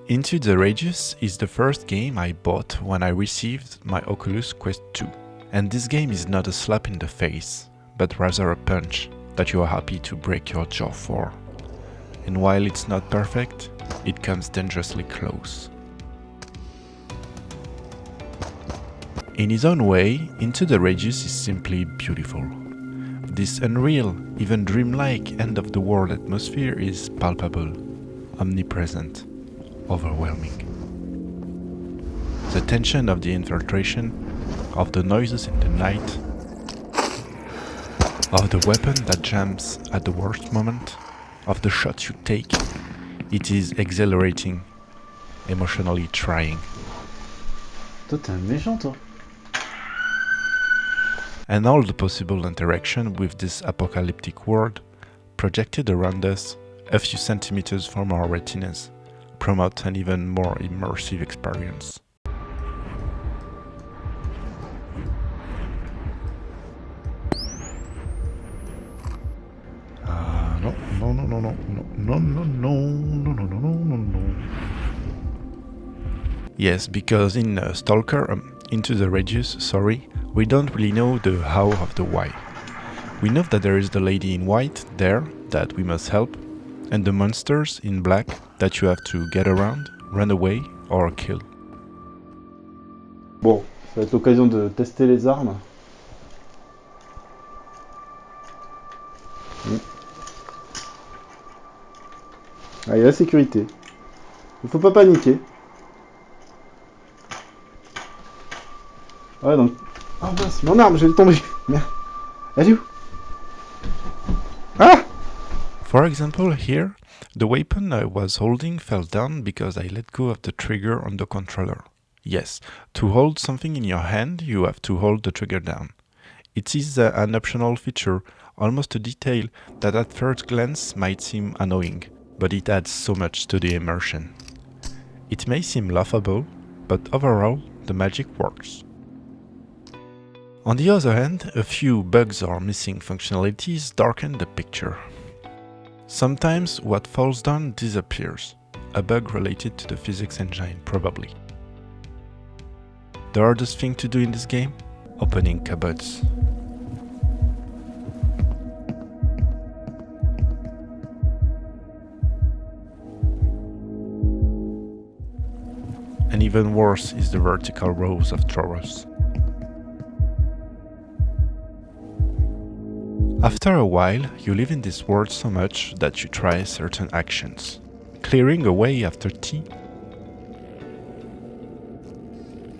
Into the Radius is the first game I bought when I received my Oculus Quest 2. And this game is not a slap in the face, but rather a punch that you are happy to break your jaw for. And while it's not perfect, it comes dangerously close. In his own way, Into the Radius is simply beautiful. This unreal, even dreamlike end-of-the-world atmosphere is palpable, omnipresent, overwhelming. The tension of the infiltration, of the noises in the night, of the weapon that jams at the worst moment, of the shots you take, it is exhilarating, emotionally trying. Toi, t'es un méchant, toi. And all the possible interaction with this apocalyptic world, projected around us a few centimeters from our retinas, promote an even more immersive experience. No. Yes, because in Stalker, Into the Radius, we don't really know the how of the why. We know that there is the lady in white there that we must help, and the monsters in black that you have to get around, run away or kill. Bon, ça va être l'occasion de tester les armes. Ah, il y a la sécurité. Il faut pas paniquer. Ouais, donc... Oh mince, mon arme, je l'ai tombée. Merde. Elle est où? Ah! For example, here, the weapon I was holding fell down because I let go of the trigger on the controller. Yes, to hold something in your hand, you have to hold the trigger down. It is an optional feature, almost a detail that at first glance might seem annoying, but it adds so much to the immersion. It may seem laughable, but overall, the magic works. On the other hand, a few bugs or missing functionalities darken the picture. Sometimes what falls down disappears, a bug related to the physics engine probably. The hardest thing to do in this game? Opening cupboards. And even worse is the vertical rows of drawers. After a while, you live in this world so much that you try certain actions. Clearing away after tea.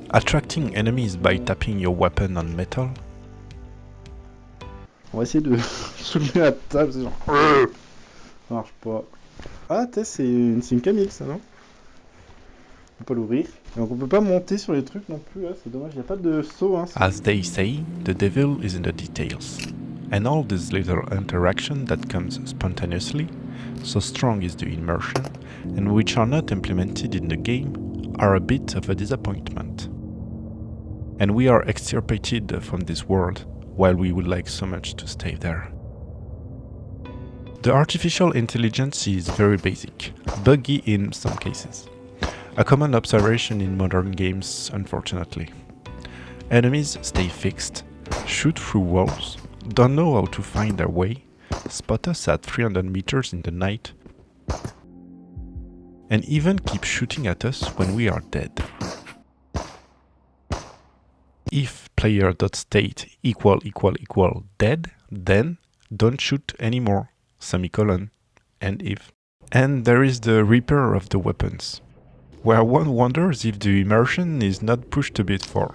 Attracting enemies by tapping your weapon on metal. On va essayer de soulever la table, c'est genre... Ça marche pas. Ah, c'est une Camille, ça, non? On peut pas l'ouvrir. Donc on peut pas monter sur les trucs non plus, là. C'est dommage, il n'y a pas de saut, hein. As they say, the devil is in the details. And all this little interaction that comes spontaneously, so strong is the immersion, and which are not implemented in the game, are a bit of a disappointment. And we are extirpated from this world, while we would like so much to stay there. The artificial intelligence is very basic, buggy in some cases. A common observation in modern games, unfortunately. Enemies stay fixed, shoot through walls, don't know how to find their way, spot us at 300 meters in the night, and even keep shooting at us when we are dead. If player.state == dead, then don't shoot anymore, semicolon, and if. And there is the repair of the weapons, where one wonders if the immersion is not pushed a bit far.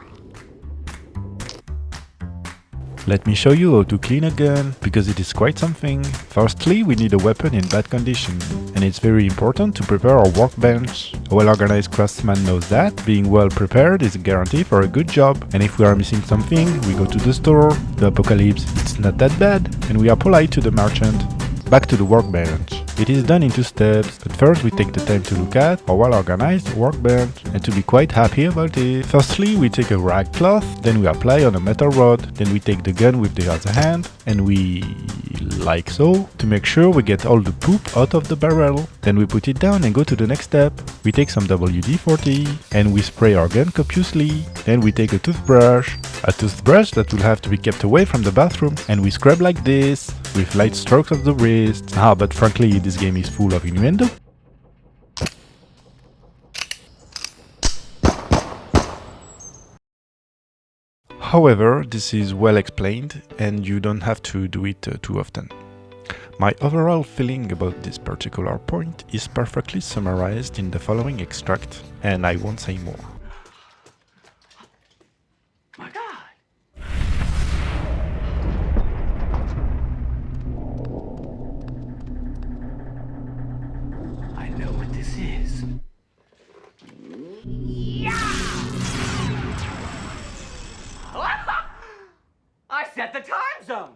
Let me show you how to clean a gun, because it is quite something. Firstly, we need a weapon in bad condition, and it's very important to prepare our workbench. A well-organized craftsman knows that being well prepared is a guarantee for a good job, and if we are missing something, we go to the store. The apocalypse, it's not that bad, and we are polite to the merchant. Back to the workbench. It is done in 2 steps, but first we take the time to look at our well-organized workbench and to be quite happy about it. Firstly, we take a rag cloth, then we apply on a metal rod, then we take the gun with the other hand, and we like so, to make sure we get all the poop out of the barrel. Then we put it down and go to the next step. We take some WD-40 and we spray our gun copiously. Then we take a toothbrush that will have to be kept away from the bathroom, and we scrub like this, with light strokes of the wrist. But frankly, this game is full of innuendo. However, this is well explained and you don't have to do it too often. My overall feeling about this particular point is perfectly summarized in the following extract, and I won't say more. My God! I know what this is. I set the time zone!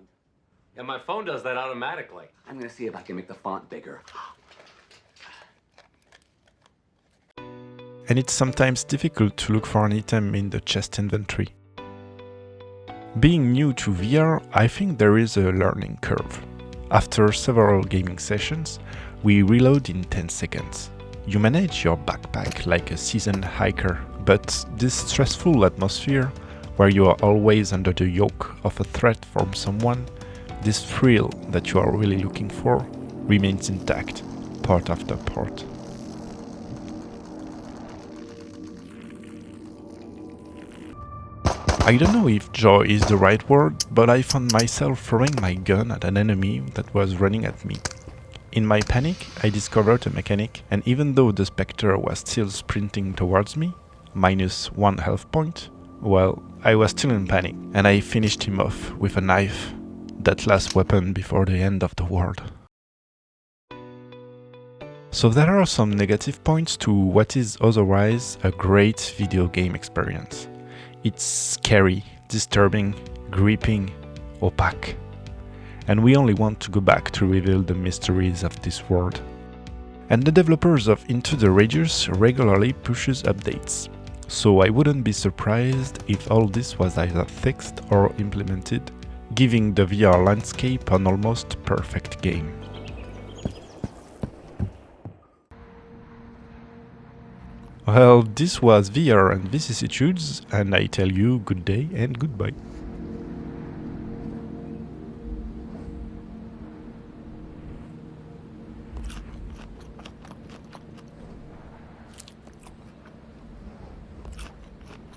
And my phone does that automatically. I'm gonna see if I can make the font bigger. And it's sometimes difficult to look for an item in the chest inventory. Being new to VR, I think there is a learning curve. After several gaming sessions, we reload in 10 seconds. You manage your backpack like a seasoned hiker, but this stressful atmosphere, where you are always under the yoke of a threat from someone, this thrill that you are really looking for, remains intact, part after part. I don't know if joy is the right word, but I found myself throwing my gun at an enemy that was running at me. In my panic, I discovered a mechanic, and even though the Spectre was still sprinting towards me, minus 1 health point, well, I was still in panic, and I finished him off with a knife, that last weapon before the end of the world. So there are some negative points to what is otherwise a great video game experience. It's scary, disturbing, gripping, opaque. And we only want to go back to reveal the mysteries of this world. And the developers of Into the Radius regularly pushes updates. So I wouldn't be surprised if all this was either fixed or implemented, giving the VR landscape an almost perfect game. Well, this was VR and Vicissitudes, and I tell you good day and goodbye.